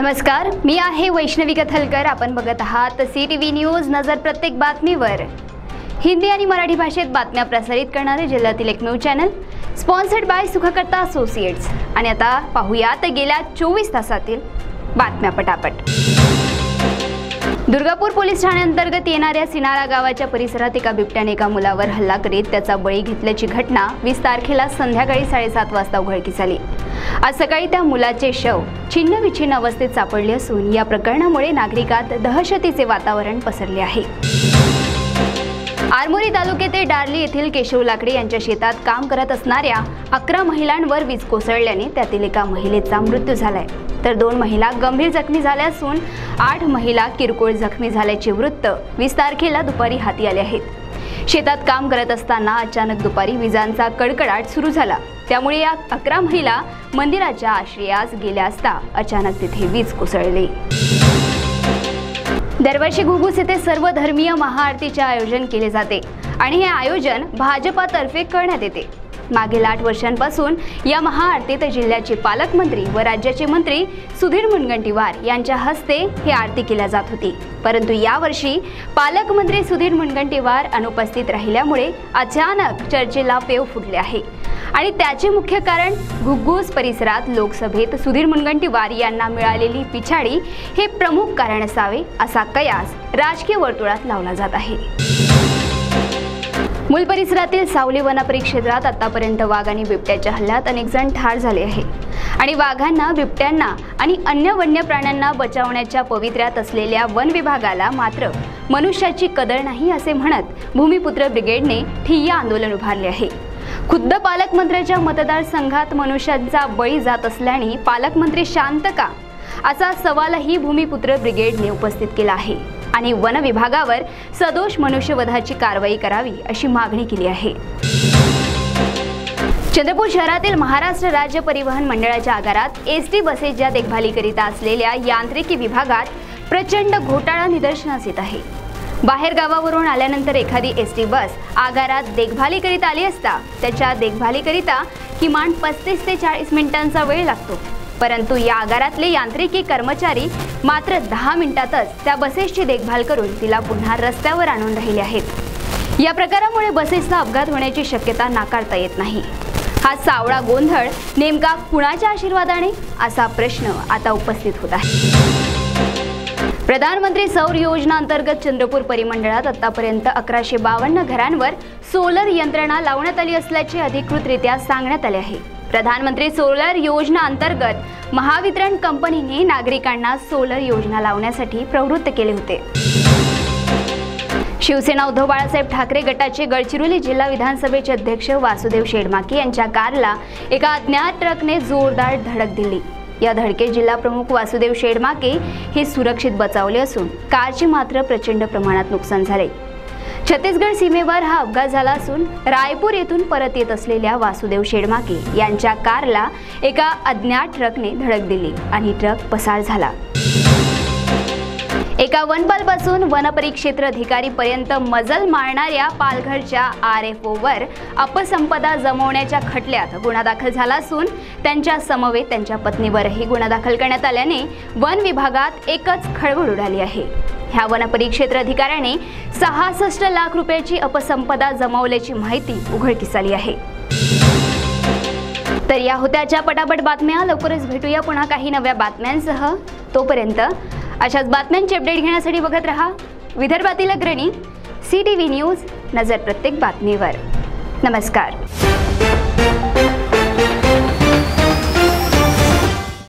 नमस्कार, मी आहे वैष्णवी कथलकर। आपण बघत आहात CTV न्यूज नजर प्रत्येक बातमीवर। हिंदी आणि मराठी भाषेत बातम्या प्रसारित करणारे जिल्ह्यातील एकमेव channel, sponsored by Sukhkarta associates. आणि आता पाहूयात गेल्या 24 तासातील बातम्या पटापट। दुर्गापूर पोलीस ठाण्याअंतर्गत येणाऱ्या सिनारा गावाच्या परिसरात एका बिबट्याने एका मुलावर हल्ला करीत त्याचा बळी घेतल्याची घटना 20 तारखेला संध्याकाळी 7:30 वाजता उघडकीस आली। आज सकाळी त्या मुलाचे शव छिन्नविछिन्न अवस्थेत सापडले असून या प्रकरणामुळे नागरिकांत दहशतीचे वातावरण पसरले आहे। आरमोरी तालुक्यातील डार्ली येथील केशव लाकडे यांच्या शेतात काम करत असणाऱ्या 11 महिलांवर वीज कोसळल्याने त्यातील एका महिलेचा मृत्यू झालाय, तर 2 महिला गंभीर जखमी झाल्या असून 8 महिला किरकोळ जखमी झाल्याचे वृत्त 20 तारखेला दुपारी हाती आले आहेत। शेतात काम करत असताना अचानक दुपारी विजांचा कडकडाट सुरू झाला, त्यामुळे या 11 महिला मंदिराच्या आश्रयास गेल्या असता अचानक तिथे वीज कोसळली। दरवर्षी घुगुस येथे सर्व धर्मीय महाआरतीचे आयोजन केले जाते आणि हे आयोजन भाजपातर्फे करण्यात येते। मागील 8 वर्षांपासून या महाआरतीत जिल्ह्याचे पालकमंत्री व राज्याचे मंत्री सुधीर मुनगंटीवार यांच्या हस्ते ही आरती केली जात होती, परंतु यावर्षी पालकमंत्री सुधीर मुनगंटीवार अनुपस्थित राहिल्यामुळे अचानक चर्चेला पेव फुटले आहे आणि त्याचे मुख्य कारण घुगुस परिसरात लोकसभेत सुधीर मुनगंटीवार यांना मिळालेली पिछाडी हे प्रमुख कारण असावे असा कयास राजकीय वर्तुळात लावला जात आहे। मूल परिसरातील सावली वन परिक्षेत्रात आतापर्यंत वाघ आणि बिबट्याच्या हल्ल्यात अनेक जण ठार झाले आहे आणि वाघांना, बिबट्यांना आणि अन्य वन्य प्राण्यांना बचावण्याच्या पवित्र्यात असलेल्या वन विभागाला मात्र मनुष्याची कदर नाही असे म्हणत भूमिपुत्र ब्रिगेडने ठिय्या आंदोलन उभारले आहे। खुद्द पालकमंत्र्यांच्या मतदारसंघात मनुष्यांचा बळी जात असल्याने पालकमंत्री शांत का असा सवालही भूमिपुत्र ब्रिगेडने उपस्थित केला आहे आणि वन विभागावर सदोष मनुष्यवधाची कारवाई करावी अशी मागणी केली आहे। चंद्रपूर शहरातील महाराष्ट्र राज्य परिवहन मंडळाच्या आगारात एसटी बसेसच्या देखभालीकरिता असलेल्या यांत्रिकी विभागात प्रचंड घोटाळा निदर्शनास येत आहे। बाहेर गावावरून आल्यानंतर एखादी एसटी बस आगारात देखभालीकरिता आली असता त्याच्या देखभालीकरिता किमान 35 ते 40 मिनिटांचा वेळ लागतो, परंतु या आगारातले यांत्रिकी कर्मचारी मात्र 10 मिनिटातच त्या बसेसची देखभाल करून तिला पुन्हा रस्त्यावर आणून राहिले आहेत। या प्रकारामुळे बसेसचा अपघात होण्याची शक्यता नाकारता येत नाही। हा सावळा गोंधळ नेमका कुणाच्या आशीर्वादाने असा प्रश्न आता उपस्थित होत आहे। प्रधानमंत्री सौर योजना अंतर्गत चंद्रपूर परिमंडळात आतापर्यंत 1152 घरांवर सोलर यंत्रणा लावण्यात आली असल्याचे अधिकृतरित्या सांगण्यात आले आहे। प्रधानमंत्री सोलर योजना अंतर्गत महावितरण कंपनीने नागरिकांना सोलर योजना लावण्यासाठी प्रवृत्त केले होते। शिवसेना उद्धव बाळासाहेब ठाकरे गटाचे गडचिरोली जिल्हा विधानसभेचे अध्यक्ष वासुदेव शेडमाके यांच्या कारला एका अज्ञात ट्रकने जोरदार धडक दिली। या धडकेत जिल्हा प्रमुख वासुदेव शेडमाके हे सुरक्षित बचावले असून कारचे मात्र प्रचंड प्रमाणात नुकसान झाले। छत्तीसगड सीमेवर हा अपघात झाला असून रायपूर येथून परत येत असलेल्या वासुदेव शेडमाके यांच्या कारला एका अज्ञात ट्रकने धडक दिली आणि ट्रक पसार झाला। एका वनपालपासून वनपरिक्षेत्र अधिकारीपर्यंत मजल मारणाऱ्या पालघरच्या RFOवर अपसंपदा जमवण्याच्या खटल्यात गुन्हा दाखल झाला असून त्यांच्या समवेत त्यांच्या पत्नीवरही गुन्हा दाखल करण्यात आल्याने वन विभागात एकच खळबळ उडाली आहे। ह्या वनपरिक्षेत्र अधिकाऱ्याने 66 लाख रुपयाची अपसंपदा जमवल्याची माहिती उघडकीस आली आहे। तर या होत्याच्या पटापट बातम्या। लवकरच भेटूया पुन्हा काही नव्या बातम्यांसह। तोपर्यंत अशाच बातम्यांचे अपडेट घेण्यासाठी बघत रहा विदर्भातील अग्रणी CTV न्यूज नजर प्रत्येक बातमीवर। नमस्कार।